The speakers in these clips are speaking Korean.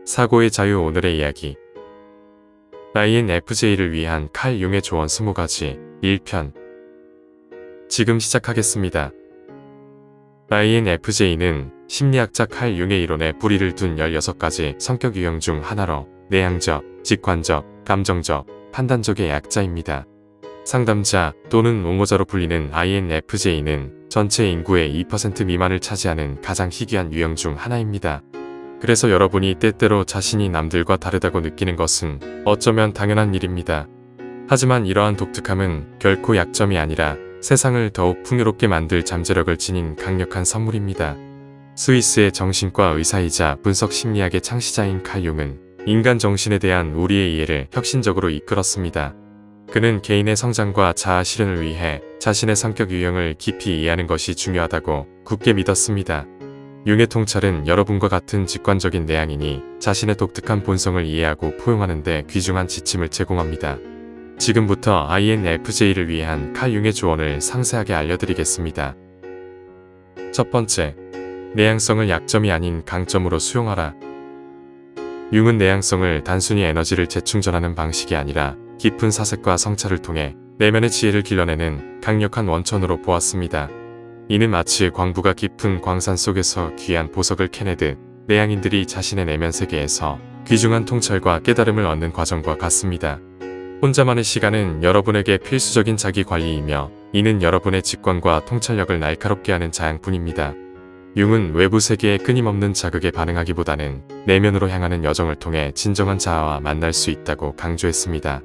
사고의 자유. 오늘의 이야기. INFJ를 위한 칼 융의 조언 20가지 1편. 지금 시작하겠습니다. INFJ는 심리학자 칼 융의 이론에 뿌리를 둔 16가지 성격 유형 중 하나로 내향적, 직관적, 감정적, 판단적의 약자입니다. 상담자 또는 옹호자로 불리는 INFJ는 전체 인구의 2% 미만을 차지하는 가장 희귀한 유형 중 하나입니다. 그래서 여러분이 때때로 자신이 남들과 다르다고 느끼는 것은 어쩌면 당연한 일입니다. 하지만 이러한 독특함은 결코 약점이 아니라 세상을 더욱 풍요롭게 만들 잠재력을 지닌 강력한 선물입니다. 스위스의 정신과 의사이자 분석 심리학의 창시자인 칼 융은 인간 정신에 대한 우리의 이해를 혁신적으로 이끌었습니다. 그는 개인의 성장과 자아 실현을 위해 자신의 성격 유형을 깊이 이해하는 것이 중요하다고 굳게 믿었습니다. 융의 통찰은 여러분과 같은 직관적인 내향인이 자신의 독특한 본성을 이해하고 포용하는 데 귀중한 지침을 제공합니다. 지금부터 INFJ를 위한 칼 융의 조언을 상세하게 알려드리겠습니다. 첫 번째, 내향성을 약점이 아닌 강점으로 수용하라. 융은 내향성을 단순히 에너지를 재충전하는 방식이 아니라 깊은 사색과 성찰을 통해 내면의 지혜를 길러내는 강력한 원천으로 보았습니다. 이는 마치 광부가 깊은 광산 속에서 귀한 보석을 캐내듯 내향인들이 자신의 내면 세계에서 귀중한 통찰과 깨달음을 얻는 과정과 같습니다. 혼자만의 시간은 여러분에게 필수적인 자기 관리이며 이는 여러분의 직관과 통찰력을 날카롭게 하는 자양뿐입니다. 융은 외부 세계의 끊임없는 자극에 반응하기보다는 내면으로 향하는 여정을 통해 진정한 자아와 만날 수 있다고 강조했습니다.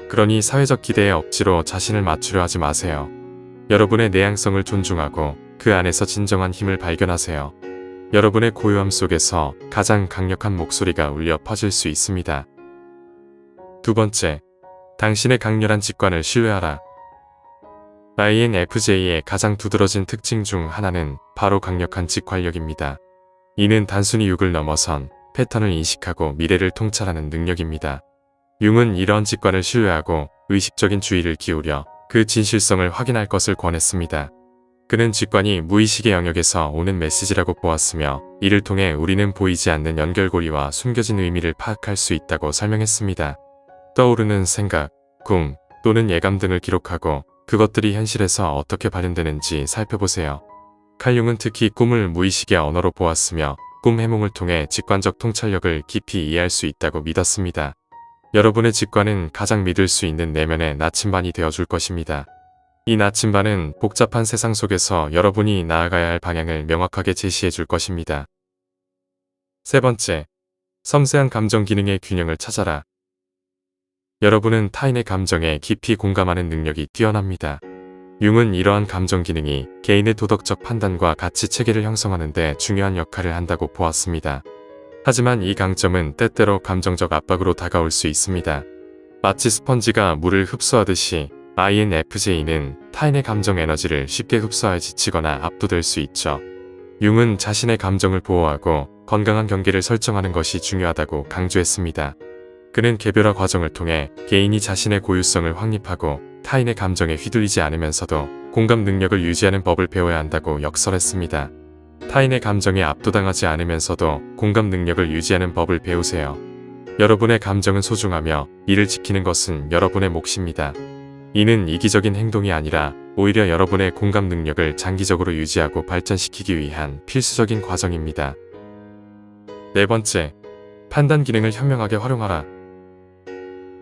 그러니 사회적 기대에 억지로 자신을 맞추려 하지 마세요. 여러분의 내향성을 존중하고 그 안에서 진정한 힘을 발견하세요. 여러분의 고요함 속에서 가장 강력한 목소리가 울려 퍼질 수 있습니다. 두 번째, 당신의 강렬한 직관을 신뢰하라. INFJ의 가장 두드러진 특징 중 하나는 바로 강력한 직관력입니다. 이는 단순히 육을 넘어선 패턴을 인식하고 미래를 통찰하는 능력입니다. 융은 이런 직관을 신뢰하고 의식적인 주의를 기울여 그 진실성을 확인할 것을 권했습니다. 그는 직관이 무의식의 영역에서 오는 메시지라고 보았으며 이를 통해 우리는 보이지 않는 연결고리와 숨겨진 의미를 파악할 수 있다고 설명했습니다. 떠오르는 생각, 꿈 또는 예감 등을 기록하고 그것들이 현실에서 어떻게 발현되는지 살펴보세요. 칼 융은 특히 꿈을 무의식의 언어로 보았으며 꿈 해몽을 통해 직관적 통찰력을 깊이 이해할 수 있다고 믿었습니다. 여러분의 직관은 가장 믿을 수 있는 내면의 나침반이 되어줄 것입니다. 이 나침반은 복잡한 세상 속에서 여러분이 나아가야 할 방향을 명확하게 제시해 줄 것입니다. 세 번째, 섬세한 감정 기능의 균형을 찾아라. 여러분은 타인의 감정에 깊이 공감하는 능력이 뛰어납니다. 융은 이러한 감정 기능이 개인의 도덕적 판단과 가치 체계를 형성하는 데 중요한 역할을 한다고 보았습니다. 하지만 이 강점은 때때로 감정적 압박으로 다가올 수 있습니다. 마치 스펀지가 물을 흡수하듯이 INFJ는 타인의 감정 에너지를 쉽게 흡수하여 지치거나 압도될 수 있죠. 융은 자신의 감정을 보호하고 건강한 경계를 설정하는 것이 중요하다고 강조했습니다. 그는 개별화 과정을 통해 개인이 자신의 고유성을 확립하고 타인의 감정에 휘둘리지 않으면서도 공감 능력을 유지하는 법을 배워야 한다고 역설했습니다. 타인의 감정에 압도당하지 않으면서도 공감 능력을 유지하는 법을 배우세요. 여러분의 감정은 소중하며 이를 지키는 것은 여러분의 몫입니다. 이는 이기적인 행동이 아니라 오히려 여러분의 공감 능력을 장기적으로 유지하고 발전시키기 위한 필수적인 과정입니다. 네 번째, 판단 기능을 현명하게 활용하라.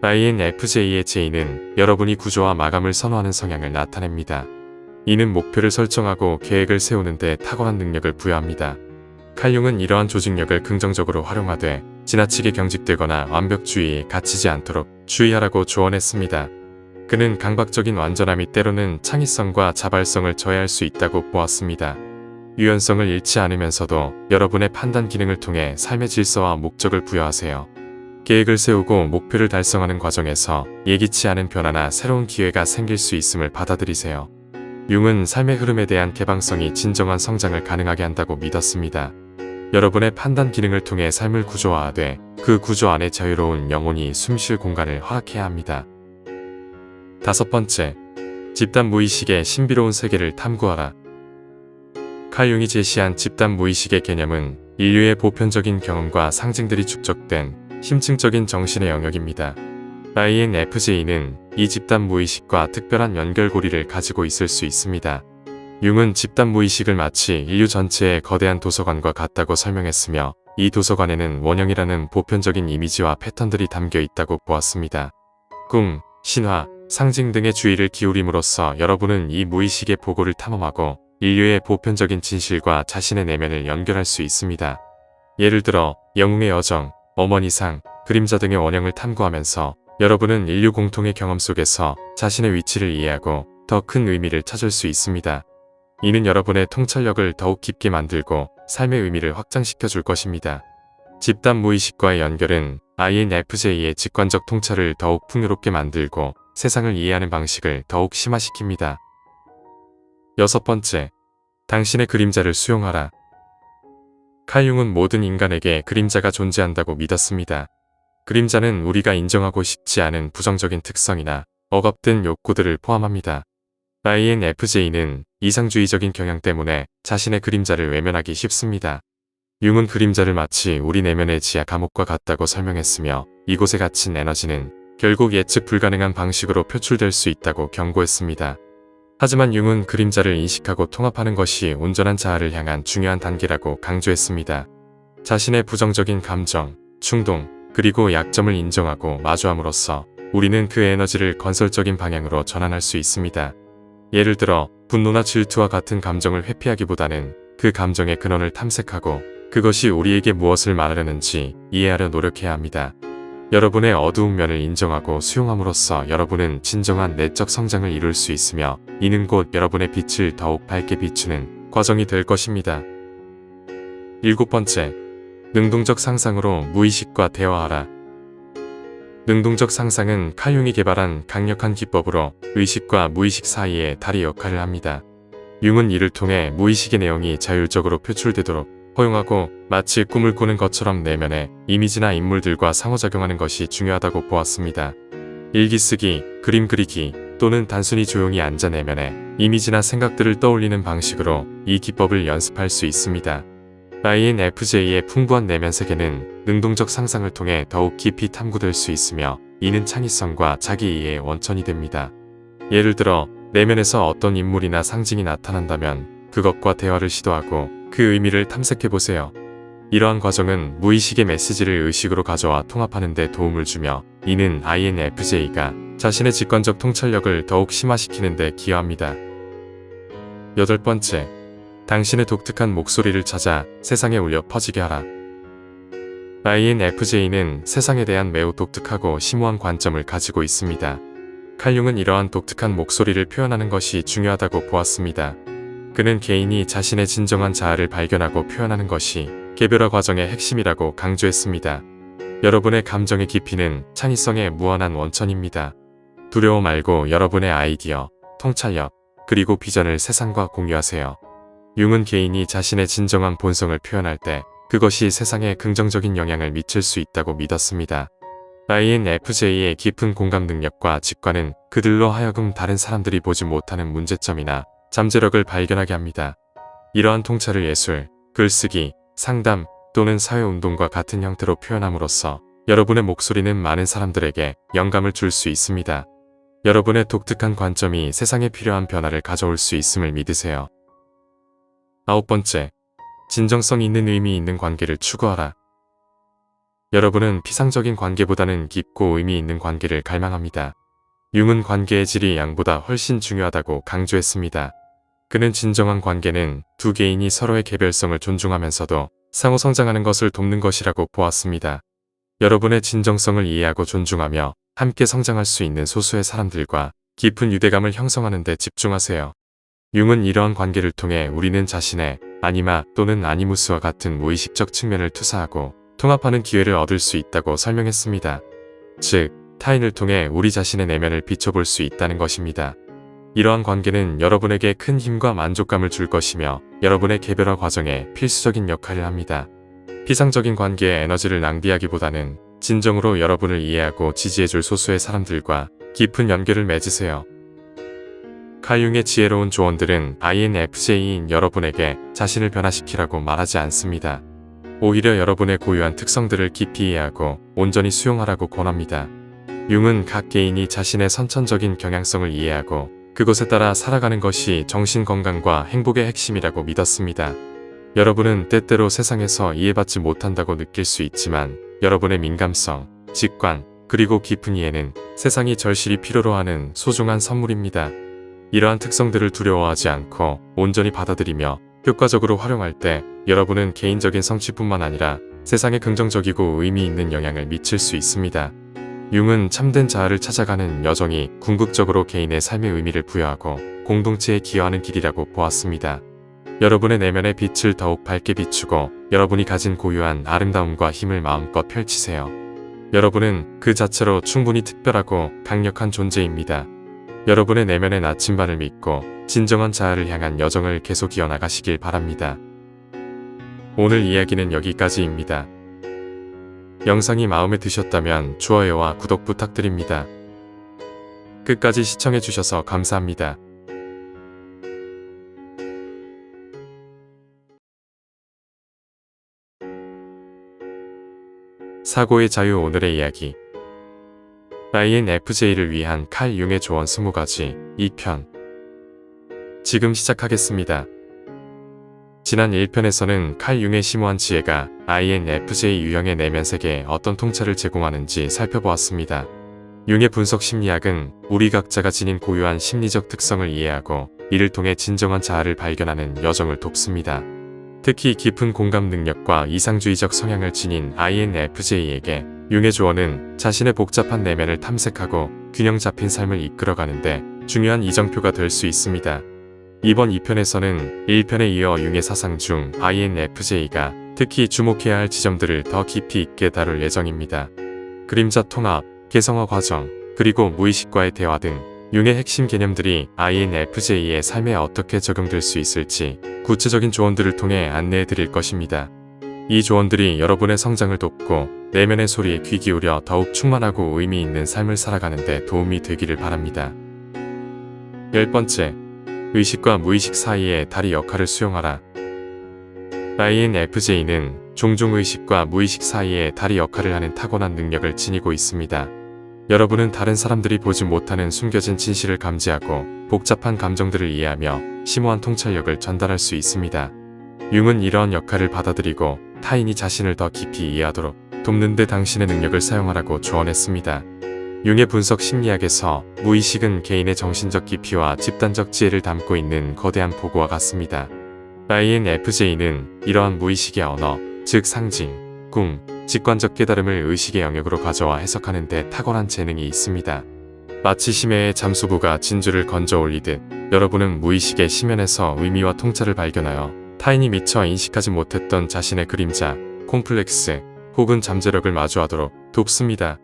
INFJ의 J는 여러분이 구조와 마감을 선호하는 성향을 나타냅니다. 이는 목표를 설정하고 계획을 세우는 데 탁월한 능력을 부여합니다. 칼 융은 이러한 조직력을 긍정적으로 활용하되 지나치게 경직되거나 완벽주의에 갇히지 않도록 주의하라고 조언했습니다. 그는 강박적인 완전함이 때로는 창의성과 자발성을 저해할 수 있다고 보았습니다. 유연성을 잃지 않으면서도 여러분의 판단 기능을 통해 삶의 질서와 목적을 부여하세요. 계획을 세우고 목표를 달성하는 과정에서 예기치 않은 변화나 새로운 기회가 생길 수 있음을 받아들이세요. 융은 삶의 흐름에 대한 개방성이 진정한 성장을 가능하게 한다고 믿었습니다. 여러분의 판단 기능을 통해 삶을 구조화하되 그 구조 안에 자유로운 영혼이 숨쉴 공간을 허락해야 합니다. 다섯 번째, 집단 무의식의 신비로운 세계를 탐구하라. 칼 융이 제시한 집단 무의식의 개념은 인류의 보편적인 경험과 상징들이 축적된 심층적인 정신의 영역입니다. INFJ는 이 집단 무의식과 특별한 연결고리를 가지고 있을 수 있습니다. 융은 집단 무의식을 마치 인류 전체의 거대한 도서관과 같다고 설명했으며, 이 도서관에는 원형이라는 보편적인 이미지와 패턴들이 담겨 있다고 보았습니다. 꿈, 신화, 상징 등의 주의를 기울임으로써 여러분은 이 무의식의 보고를 탐험하고 인류의 보편적인 진실과 자신의 내면을 연결할 수 있습니다. 예를 들어 영웅의 여정, 어머니상, 그림자 등의 원형을 탐구하면서 여러분은 인류 공통의 경험 속에서 자신의 위치를 이해하고 더 큰 의미를 찾을 수 있습니다. 이는 여러분의 통찰력을 더욱 깊게 만들고 삶의 의미를 확장시켜 줄 것입니다. 집단 무의식과의 연결은 INFJ의 직관적 통찰을 더욱 풍요롭게 만들고 세상을 이해하는 방식을 더욱 심화시킵니다. 6번째, 당신의 그림자를 수용하라. 칼 융은 모든 인간에게 그림자가 존재한다고 믿었습니다. 그림자는 우리가 인정하고 싶지 않은 부정적인 특성이나 억압된 욕구들을 포함합니다. INFJ는 이상주의적인 경향 때문에 자신의 그림자를 외면하기 쉽습니다. 융은 그림자를 마치 우리 내면의 지하 감옥과 같다고 설명했으며, 이곳에 갇힌 에너지는 결국 예측 불가능한 방식으로 표출될 수 있다고 경고했습니다. 하지만 융은 그림자를 인식하고 통합하는 것이 온전한 자아를 향한 중요한 단계라고 강조했습니다. 자신의 부정적인 감정, 충동, 그리고 약점을 인정하고 마주함으로써 우리는 그 에너지를 건설적인 방향으로 전환할 수 있습니다. 예를 들어 분노나 질투와 같은 감정을 회피하기보다는 그 감정의 근원을 탐색하고 그것이 우리에게 무엇을 말하려는지 이해하려 노력해야 합니다. 여러분의 어두운 면을 인정하고 수용함으로써 여러분은 진정한 내적 성장을 이룰 수 있으며, 이는 곧 여러분의 빛을 더욱 밝게 비추는 과정이 될 것입니다. 7번째, 능동적 상상으로 무의식과 대화하라. 능동적 상상은 칼 융이 개발한 강력한 기법으로 의식과 무의식 사이에 다리 역할을 합니다. 융은 이를 통해 무의식의 내용이 자율적으로 표출되도록 허용하고, 마치 꿈을 꾸는 것처럼 내면의 이미지나 인물들과 상호작용하는 것이 중요하다고 보았습니다. 일기 쓰기, 그림 그리기, 또는 단순히 조용히 앉아 내면의 이미지나 생각들을 떠올리는 방식으로 이 기법을 연습할 수 있습니다. INFJ의 풍부한 내면 세계는 능동적 상상을 통해 더욱 깊이 탐구될 수 있으며, 이는 창의성과 자기이해의 원천이 됩니다. 예를 들어 내면에서 어떤 인물이나 상징이 나타난다면 그것과 대화를 시도하고 그 의미를 탐색해보세요. 이러한 과정은 무의식의 메시지를 의식으로 가져와 통합하는 데 도움을 주며, 이는 INFJ가 자신의 직관적 통찰력을 더욱 심화시키는 데 기여합니다. 8번째, 당신의 독특한 목소리를 찾아 세상에 울려 퍼지게 하라. INFJ는 세상에 대한 매우 독특하고 심오한 관점을 가지고 있습니다. 칼 융은 이러한 독특한 목소리를 표현하는 것이 중요하다고 보았습니다. 그는 개인이 자신의 진정한 자아를 발견하고 표현하는 것이 개별화 과정의 핵심이라고 강조했습니다. 여러분의 감정의 깊이는 창의성의 무한한 원천입니다. 두려워 말고 여러분의 아이디어, 통찰력, 그리고 비전을 세상과 공유하세요. 융은 개인이 자신의 진정한 본성을 표현할 때 그것이 세상에 긍정적인 영향을 미칠 수 있다고 믿었습니다. INFJ의 깊은 공감 능력과 직관은 그들로 하여금 다른 사람들이 보지 못하는 문제점이나 잠재력을 발견하게 합니다. 이러한 통찰을 예술, 글쓰기, 상담 또는 사회운동과 같은 형태로 표현함으로써 여러분의 목소리는 많은 사람들에게 영감을 줄 수 있습니다. 여러분의 독특한 관점이 세상에 필요한 변화를 가져올 수 있음을 믿으세요. 9번째, 진정성 있는 의미 있는 관계를 추구하라. 여러분은 피상적인 관계보다는 깊고 의미 있는 관계를 갈망합니다. 융은 관계의 질이 양보다 훨씬 중요하다고 강조했습니다. 그는 진정한 관계는 두 개인이 서로의 개별성을 존중하면서도 상호 성장하는 것을 돕는 것이라고 보았습니다. 여러분의 진정성을 이해하고 존중하며 함께 성장할 수 있는 소수의 사람들과 깊은 유대감을 형성하는 데 집중하세요. 융은 이러한 관계를 통해 우리는 자신의 아니마 또는 아니무스와 같은 무의식적 측면을 투사하고 통합하는 기회를 얻을 수 있다고 설명했습니다. 즉, 타인을 통해 우리 자신의 내면을 비춰볼 수 있다는 것입니다. 이러한 관계는 여러분에게 큰 힘과 만족감을 줄 것이며 여러분의 개별화 과정에 필수적인 역할을 합니다. 피상적인 관계에 에너지를 낭비하기보다는 진정으로 여러분을 이해하고 지지해줄 소수의 사람들과 깊은 연결을 맺으세요. 칼 융의 지혜로운 조언들은 INFJ인 여러분에게 자신을 변화시키라고 말하지 않습니다. 오히려 여러분의 고유한 특성들을 깊이 이해하고 온전히 수용하라고 권합니다. 융은 각 개인이 자신의 선천적인 경향성을 이해하고 그것에 따라 살아가는 것이 정신 건강과 행복의 핵심이라고 믿었습니다. 여러분은 때때로 세상에서 이해받지 못한다고 느낄 수 있지만 여러분의 민감성, 직관, 그리고 깊은 이해는 세상이 절실히 필요로 하는 소중한 선물입니다. 이러한 특성들을 두려워하지 않고 온전히 받아들이며 효과적으로 활용할 때 여러분은 개인적인 성취뿐만 아니라 세상에 긍정적이고 의미 있는 영향을 미칠 수 있습니다. 융은 참된 자아를 찾아가는 여정이 궁극적으로 개인의 삶의 의미를 부여하고 공동체에 기여하는 길이라고 보았습니다. 여러분의 내면의 빛을 더욱 밝게 비추고 여러분이 가진 고유한 아름다움과 힘을 마음껏 펼치세요. 여러분은 그 자체로 충분히 특별하고 강력한 존재입니다. 여러분의 내면의 나침반을 믿고 진정한 자아를 향한 여정을 계속 이어나가시길 바랍니다. 오늘 이야기는 여기까지입니다. 영상이 마음에 드셨다면 좋아요와 구독 부탁드립니다. 끝까지 시청해주셔서 감사합니다. 사고의 자유 오늘의 이야기 INFJ를 위한 칼 융의 조언 20가지 2편 지금 시작하겠습니다. 지난 1편에서는 칼 융의 심오한 지혜가 INFJ 유형의 내면 세계에 어떤 통찰을 제공하는지 살펴보았습니다. 융의 분석 심리학은 우리 각자가 지닌 고유한 심리적 특성을 이해하고 이를 통해 진정한 자아를 발견하는 여정을 돕습니다. 특히 깊은 공감 능력과 이상주의적 성향을 지닌 INFJ에게 융의 조언은 자신의 복잡한 내면을 탐색하고 균형 잡힌 삶을 이끌어가는데 중요한 이정표가 될 수 있습니다. 이번 2편에서는 1편에 이어 융의 사상 중 INFJ가 특히 주목해야 할 지점들을 더 깊이 있게 다룰 예정입니다. 그림자 통합, 개성화 과정, 그리고 무의식과의 대화 등 융의 핵심 개념들이 INFJ의 삶에 어떻게 적용될 수 있을지 구체적인 조언들을 통해 안내해 드릴 것입니다. 이 조언들이 여러분의 성장을 돕고 내면의 소리에 귀 기울여 더욱 충만하고 의미 있는 삶을 살아가는 데 도움이 되기를 바랍니다. 10번째, 의식과 무의식 사이의 다리 역할을 수용하라. INFJ는 종종 의식과 무의식 사이의 다리 역할을 하는 타고난 능력을 지니고 있습니다. 여러분은 다른 사람들이 보지 못하는 숨겨진 진실을 감지하고 복잡한 감정들을 이해하며 심오한 통찰력을 전달할 수 있습니다. 융은 이러한 역할을 받아들이고 타인이 자신을 더 깊이 이해하도록 돕는 데 당신의 능력을 사용하라고 조언했습니다. 융의 분석 심리학에서 무의식은 개인의 정신적 깊이와 집단적 지혜를 담고 있는 거대한 보고와 같습니다. INFJ는 이러한 무의식의 언어, 즉 상징, 꿈, 직관적 깨달음을 의식의 영역으로 가져와 해석하는 데 탁월한 재능이 있습니다. 마치 심해의 잠수부가 진주를 건져 올리듯 여러분은 무의식의 심연에서 의미와 통찰을 발견하여 타인이 미처 인식하지 못했던 자신의 그림자, 콤플렉스 혹은 잠재력을 마주하도록 돕습니다.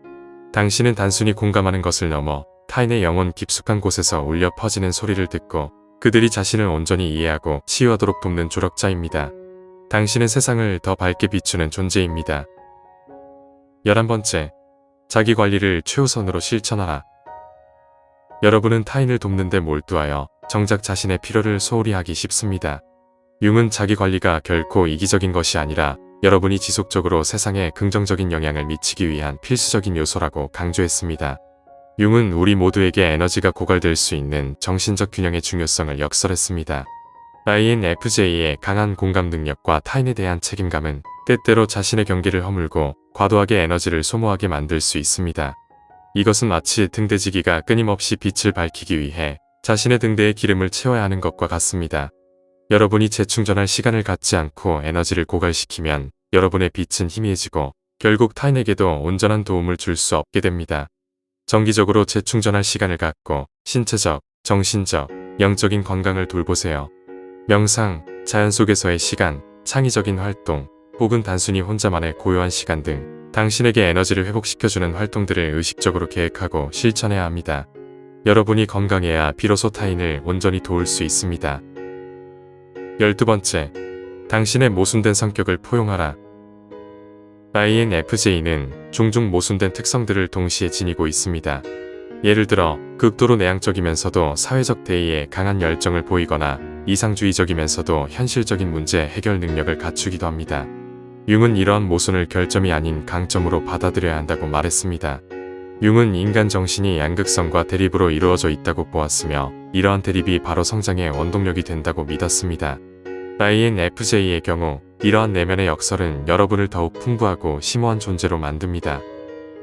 당신은 단순히 공감하는 것을 넘어 타인의 영혼 깊숙한 곳에서 울려 퍼지는 소리를 듣고 그들이 자신을 온전히 이해하고 치유하도록 돕는 조력자입니다. 당신은 세상을 더 밝게 비추는 존재입니다. 11번째, 자기관리를 최우선으로 실천하라. 여러분은 타인을 돕는 데 몰두하여 정작 자신의 필요를 소홀히 하기 쉽습니다. 융은 자기관리가 결코 이기적인 것이 아니라 여러분이 지속적으로 세상에 긍정적인 영향을 미치기 위한 필수적인 요소라고 강조했습니다. 융은 우리 모두에게 에너지가 고갈될 수 있는 정신적 균형의 중요성을 역설했습니다. INFJ의 강한 공감 능력과 타인에 대한 책임감은 때때로 자신의 경계를 허물고 과도하게 에너지를 소모하게 만들 수 있습니다. 이것은 마치 등대지기가 끊임없이 빛을 밝히기 위해 자신의 등대에 기름을 채워야 하는 것과 같습니다. 여러분이 재충전할 시간을 갖지 않고 에너지를 고갈시키면 여러분의 빛은 희미해지고 결국 타인에게도 온전한 도움을 줄 수 없게 됩니다. 정기적으로 재충전할 시간을 갖고 신체적, 정신적, 영적인 건강을 돌보세요. 명상, 자연 속에서의 시간, 창의적인 활동, 혹은 단순히 혼자만의 고요한 시간 등 당신에게 에너지를 회복시켜주는 활동들을 의식적으로 계획하고 실천해야 합니다. 여러분이 건강해야 비로소 타인을 온전히 도울 수 있습니다. 12번째, 당신의 모순된 성격을 포용하라. INFJ는 종종 모순된 특성들을 동시에 지니고 있습니다. 예를 들어 극도로 내향적이면서도 사회적 대의에 강한 열정을 보이거나 이상주의적이면서도 현실적인 문제 해결 능력을 갖추기도 합니다. 융은 이러한 모순을 결점이 아닌 강점으로 받아들여야 한다고 말했습니다. 융은 인간 정신이 양극성과 대립으로 이루어져 있다고 보았으며 이러한 대립이 바로 성장의 원동력이 된다고 믿었습니다. INFJ의 경우 이러한 내면의 역설은 여러분을 더욱 풍부하고 심오한 존재로 만듭니다.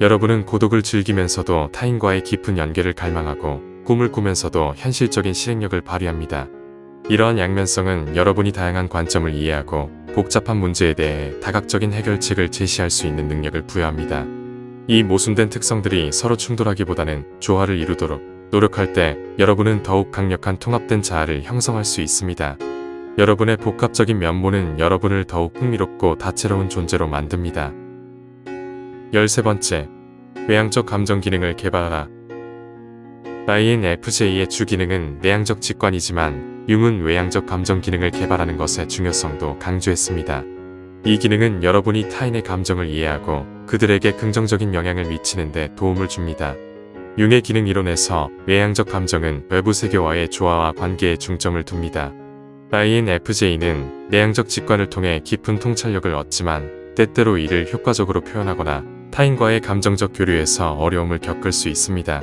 여러분은 고독을 즐기면서도 타인과의 깊은 연계를 갈망하고 꿈을 꾸면서도 현실적인 실행력을 발휘합니다. 이러한 양면성은 여러분이 다양한 관점을 이해하고 복잡한 문제에 대해 다각적인 해결책을 제시할 수 있는 능력을 부여합니다. 이 모순된 특성들이 서로 충돌하기보다는 조화를 이루도록 노력할 때 여러분은 더욱 강력한 통합된 자아를 형성할 수 있습니다. 여러분의 복합적인 면모는 여러분을 더욱 흥미롭고 다채로운 존재로 만듭니다. 13번째, 외향적 감정 기능을 개발하라. INFJ의 주 기능은 내향적 직관이지만 융은 외향적 감정 기능을 개발하는 것의 중요성도 강조했습니다. 이 기능은 여러분이 타인의 감정을 이해하고 그들에게 긍정적인 영향을 미치는 데 도움을 줍니다. 융의 기능 이론에서 외향적 감정은 외부 세계와의 조화와 관계에 중점을 둡니다. INFJ는 내향적 직관을 통해 깊은 통찰력을 얻지만 때때로 이를 효과적으로 표현하거나 타인과의 감정적 교류에서 어려움을 겪을 수 있습니다.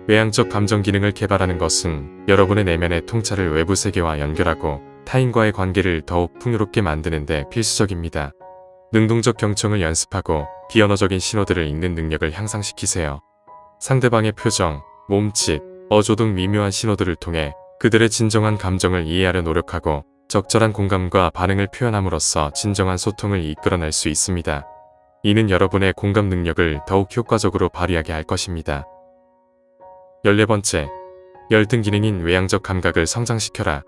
외향적 감정 기능을 개발하는 것은 여러분의 내면의 통찰을 외부 세계와 연결하고 타인과의 관계를 더욱 풍요롭게 만드는 데 필수적입니다. 능동적 경청을 연습하고 비언어적인 신호들을 읽는 능력을 향상시키세요. 상대방의 표정, 몸짓, 어조 등 미묘한 신호들을 통해 그들의 진정한 감정을 이해하려 노력하고 적절한 공감과 반응을 표현함으로써 진정한 소통을 이끌어낼 수 있습니다. 이는 여러분의 공감 능력을 더욱 효과적으로 발휘하게 할 것입니다. 14번째, 열등 기능인 외향적 감각을 성장시켜라.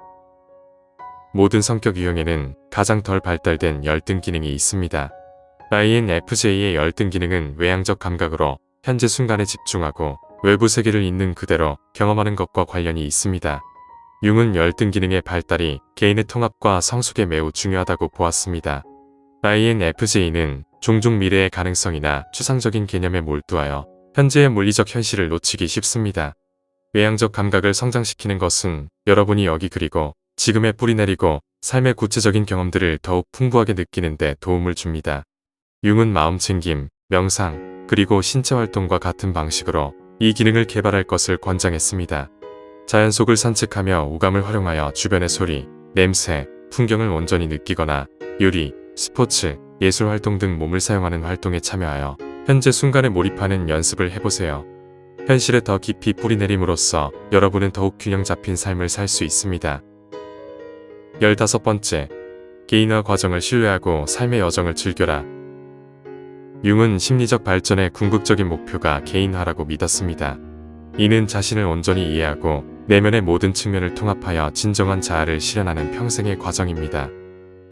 모든 성격 유형에는 가장 덜 발달된 열등 기능이 있습니다. INFJ의 열등 기능은 외향적 감각으로 현재 순간에 집중하고 외부 세계를 있는 그대로 경험하는 것과 관련이 있습니다. 융은 열등 기능의 발달이 개인의 통합과 성숙에 매우 중요하다고 보았습니다. INFJ는 종종 미래의 가능성이나 추상적인 개념에 몰두하여 현재의 물리적 현실을 놓치기 쉽습니다. 외향적 감각을 성장시키는 것은 여러분이 여기 그리고 지금에 뿌리내리고 삶의 구체적인 경험들을 더욱 풍부하게 느끼는 데 도움을 줍니다. 융은 마음챙김, 명상, 그리고 신체 활동과 같은 방식으로 이 기능을 개발할 것을 권장했습니다. 자연 속을 산책하며 오감을 활용하여 주변의 소리, 냄새, 풍경을 온전히 느끼거나 요리, 스포츠, 예술 활동 등 몸을 사용하는 활동에 참여하여 현재 순간에 몰입하는 연습을 해보세요. 현실에 더 깊이 뿌리내림으로써 여러분은 더욱 균형 잡힌 삶을 살 수 있습니다. 15번째, 개인화 과정을 신뢰하고 삶의 여정을 즐겨라. 융은 심리적 발전의 궁극적인 목표가 개인화라고 믿었습니다. 이는 자신을 온전히 이해하고 내면의 모든 측면을 통합하여 진정한 자아를 실현하는 평생의 과정입니다.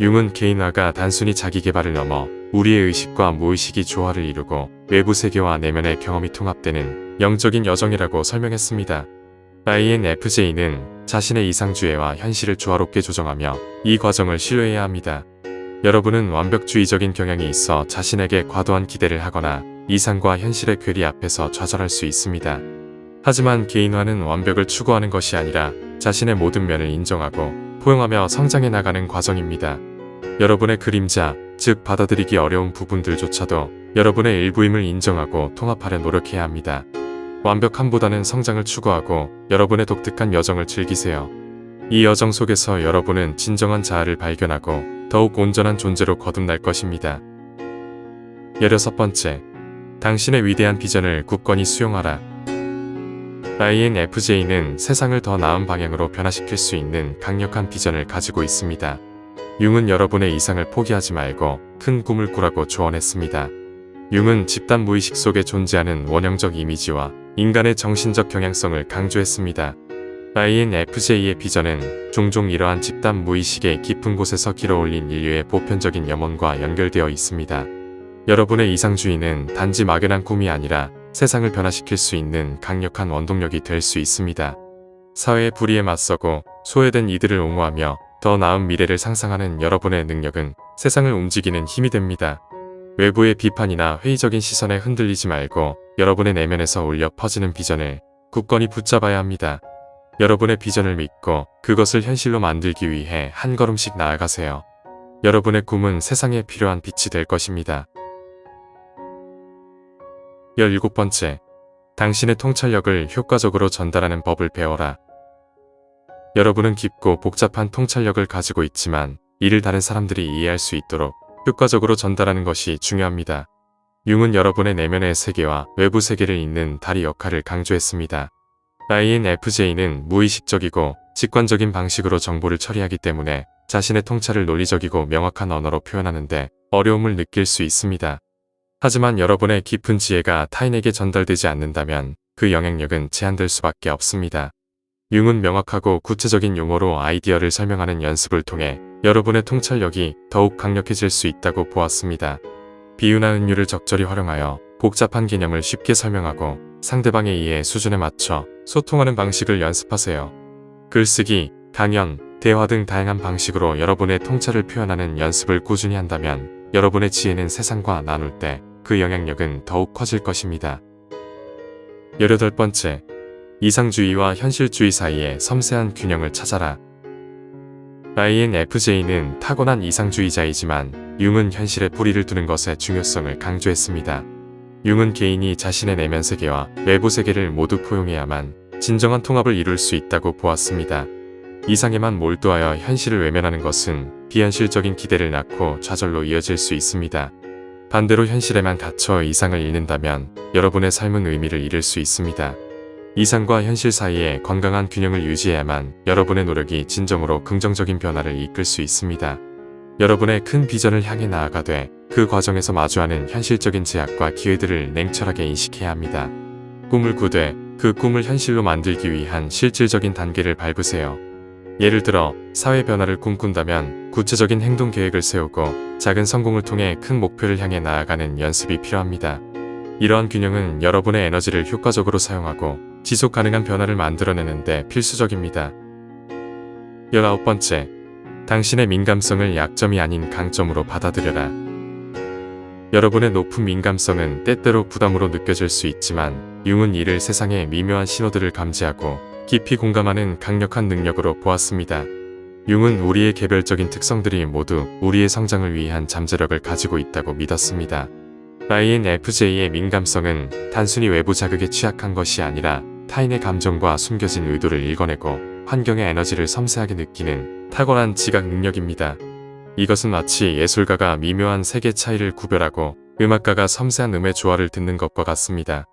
융은 개인화가 단순히 자기 개발을 넘어 우리의 의식과 무의식이 조화를 이루고 외부 세계와 내면의 경험이 통합되는 영적인 여정이라고 설명했습니다. INFJ는 자신의 이상주의와 현실을 조화롭게 조정하며 이 과정을 신뢰해야 합니다. 여러분은 완벽주의적인 경향이 있어 자신에게 과도한 기대를 하거나 이상과 현실의 괴리 앞에서 좌절할 수 있습니다. 하지만 개인화는 완벽을 추구하는 것이 아니라 자신의 모든 면을 인정하고 포용하며 성장해 나가는 과정입니다. 여러분의 그림자, 즉 받아들이기 어려운 부분들조차도 여러분의 일부임을 인정하고 통합하려 노력해야 합니다. 완벽함보다는 성장을 추구하고 여러분의 독특한 여정을 즐기세요. 이 여정 속에서 여러분은 진정한 자아를 발견하고 더욱 온전한 존재로 거듭날 것입니다. 16번째, 당신의 위대한 비전을 굳건히 수용하라. INFJ는 세상을 더 나은 방향으로 변화시킬 수 있는 강력한 비전을 가지고 있습니다. 융은 여러분의 이상을 포기하지 말고 큰 꿈을 꾸라고 조언했습니다. 융은 집단 무의식 속에 존재하는 원형적 이미지와 인간의 정신적 경향성을 강조했습니다. INFJ의 비전은 종종 이러한 집단 무의식의 깊은 곳에서 길어올린 인류의 보편적인 염원과 연결되어 있습니다. 여러분의 이상주의는 단지 막연한 꿈이 아니라 세상을 변화시킬 수 있는 강력한 원동력이 될 수 있습니다. 사회의 불의에 맞서고 소외된 이들을 옹호하며 더 나은 미래를 상상하는 여러분의 능력은 세상을 움직이는 힘이 됩니다. 외부의 비판이나 회의적인 시선에 흔들리지 말고 여러분의 내면에서 울려 퍼지는 비전을 굳건히 붙잡아야 합니다. 여러분의 비전을 믿고 그것을 현실로 만들기 위해 한 걸음씩 나아가세요. 여러분의 꿈은 세상에 필요한 빛이 될 것입니다. 17번째. 당신의 통찰력을 효과적으로 전달하는 법을 배워라. 여러분은 깊고 복잡한 통찰력을 가지고 있지만 이를 다른 사람들이 이해할 수 있도록 효과적으로 전달하는 것이 중요합니다. 융은 여러분의 내면의 세계와 외부 세계를 잇는 다리 역할을 강조했습니다. INFJ는 무의식적이고 직관적인 방식으로 정보를 처리하기 때문에 자신의 통찰을 논리적이고 명확한 언어로 표현하는데 어려움을 느낄 수 있습니다. 하지만 여러분의 깊은 지혜가 타인에게 전달되지 않는다면 그 영향력은 제한될 수밖에 없습니다. 융은 명확하고 구체적인 용어로 아이디어를 설명하는 연습을 통해 여러분의 통찰력이 더욱 강력해질 수 있다고 보았습니다. 비유나 은유를 적절히 활용하여 복잡한 개념을 쉽게 설명하고 상대방의 이해 수준에 맞춰 소통하는 방식을 연습하세요. 글쓰기, 강연, 대화 등 다양한 방식으로 여러분의 통찰을 표현하는 연습을 꾸준히 한다면 여러분의 지혜는 세상과 나눌 때 그 영향력은 더욱 커질 것입니다. 18번째. 이상주의와 현실주의 사이의 섬세한 균형을 찾아라. INFJ는 타고난 이상주의자이지만 융은 현실에 뿌리를 두는 것의 중요성을 강조했습니다. 융은 개인이 자신의 내면 세계와 외부 세계를 모두 포용해야만 진정한 통합을 이룰 수 있다고 보았습니다. 이상에만 몰두하여 현실을 외면하는 것은 비현실적인 기대를 낳고 좌절로 이어질 수 있습니다. 반대로 현실에만 갇혀 이상을 잃는다면 여러분의 삶은 의미를 잃을 수 있습니다. 이상과 현실 사이에 건강한 균형을 유지해야만 여러분의 노력이 진정으로 긍정적인 변화를 이끌 수 있습니다. 여러분의 큰 비전을 향해 나아가되 그 과정에서 마주하는 현실적인 제약과 기회들을 냉철하게 인식해야 합니다. 꿈을 꾸되 그 꿈을 현실로 만들기 위한 실질적인 단계를 밟으세요. 예를 들어 사회 변화를 꿈꾼다면 구체적인 행동 계획을 세우고 작은 성공을 통해 큰 목표를 향해 나아가는 연습이 필요합니다. 이러한 균형은 여러분의 에너지를 효과적으로 사용하고 지속 가능한 변화를 만들어내는 데 필수적입니다. 19번째. 당신의 민감성을 약점이 아닌 강점으로 받아들여라. 여러분의 높은 민감성은 때때로 부담으로 느껴질 수 있지만 융은 이를 세상의 미묘한 신호들을 감지하고 깊이 공감하는 강력한 능력으로 보았습니다. 융은 우리의 개별적인 특성들이 모두 우리의 성장을 위한 잠재력을 가지고 있다고 믿었습니다. INFJ의 민감성은 단순히 외부 자극에 취약한 것이 아니라 타인의 감정과 숨겨진 의도를 읽어내고 환경의 에너지를 섬세하게 느끼는 탁월한 지각 능력입니다. 이것은 마치 예술가가 미묘한 색의 차이를 구별하고 음악가가 섬세한 음의 조화를 듣는 것과 같습니다.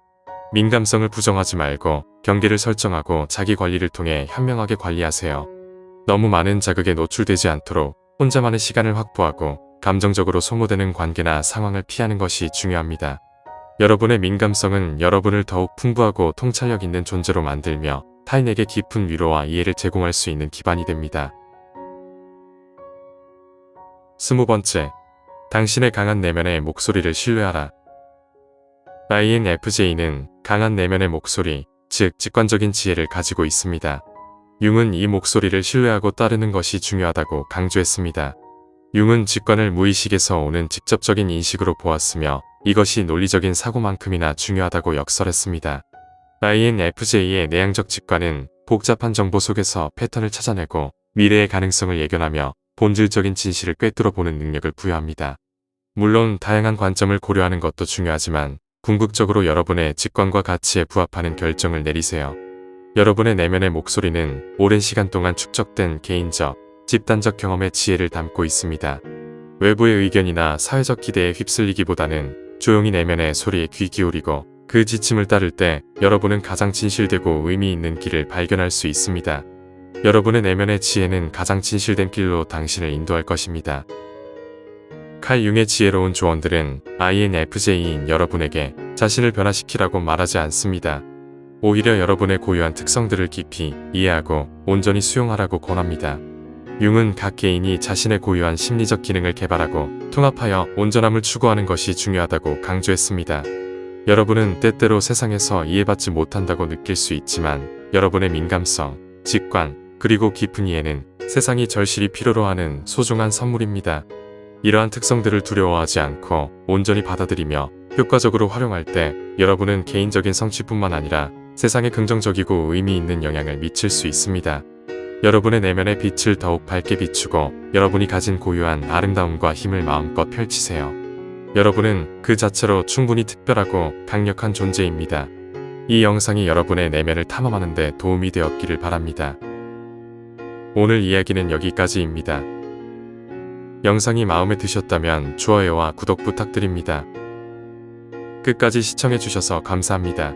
민감성을 부정하지 말고 경계를 설정하고 자기 관리를 통해 현명하게 관리하세요. 너무 많은 자극에 노출되지 않도록 혼자만의 시간을 확보하고 감정적으로 소모되는 관계나 상황을 피하는 것이 중요합니다. 여러분의 민감성은 여러분을 더욱 풍부하고 통찰력 있는 존재로 만들며 타인에게 깊은 위로와 이해를 제공할 수 있는 기반이 됩니다. 20번째. 당신의 강한 내면의 목소리를 신뢰하라. INFJ는 강한 내면의 목소리, 즉 직관적인 지혜를 가지고 있습니다. 융은 이 목소리를 신뢰하고 따르는 것이 중요하다고 강조했습니다. 융은 직관을 무의식에서 오는 직접적인 인식으로 보았으며 이것이 논리적인 사고만큼이나 중요하다고 역설했습니다. INFJ의 내향적 직관은 복잡한 정보 속에서 패턴을 찾아내고 미래의 가능성을 예견하며 본질적인 진실을 꿰뚫어 보는 능력을 부여합니다. 물론 다양한 관점을 고려하는 것도 중요하지만 궁극적으로 여러분의 직관과 가치에 부합하는 결정을 내리세요. 여러분의 내면의 목소리는 오랜 시간 동안 축적된 개인적, 집단적 경험의 지혜를 담고 있습니다. 외부의 의견이나 사회적 기대에 휩쓸리기보다는 조용히 내면의 소리에 귀 기울이고 그 지침을 따를 때 여러분은 가장 진실되고 의미 있는 길을 발견할 수 있습니다. 여러분의 내면의 지혜는 가장 진실된 길로 당신을 인도할 것입니다. 칼 융의 지혜로운 조언들은 INFJ인 여러분에게 자신을 변화시키라고 말하지 않습니다. 오히려 여러분의 고유한 특성들을 깊이 이해하고 온전히 수용하라고 권합니다. 융은 각 개인이 자신의 고유한 심리적 기능을 개발하고 통합하여 온전함을 추구하는 것이 중요하다고 강조했습니다. 여러분은 때때로 세상에서 이해받지 못한다고 느낄 수 있지만 여러분의 민감성, 직관, 그리고 깊은 이해는 세상이 절실히 필요로 하는 소중한 선물입니다. 이러한 특성들을 두려워하지 않고 온전히 받아들이며 효과적으로 활용할 때 여러분은 개인적인 성취뿐만 아니라 세상에 긍정적이고 의미 있는 영향을 미칠 수 있습니다. 여러분의 내면의 빛을 더욱 밝게 비추고 여러분이 가진 고유한 아름다움과 힘을 마음껏 펼치세요. 여러분은 그 자체로 충분히 특별하고 강력한 존재입니다. 이 영상이 여러분의 내면을 탐험하는 데 도움이 되었기를 바랍니다. 오늘 이야기는 여기까지입니다. 영상이 마음에 드셨다면 좋아요와 구독 부탁드립니다. 끝까지 시청해주셔서 감사합니다.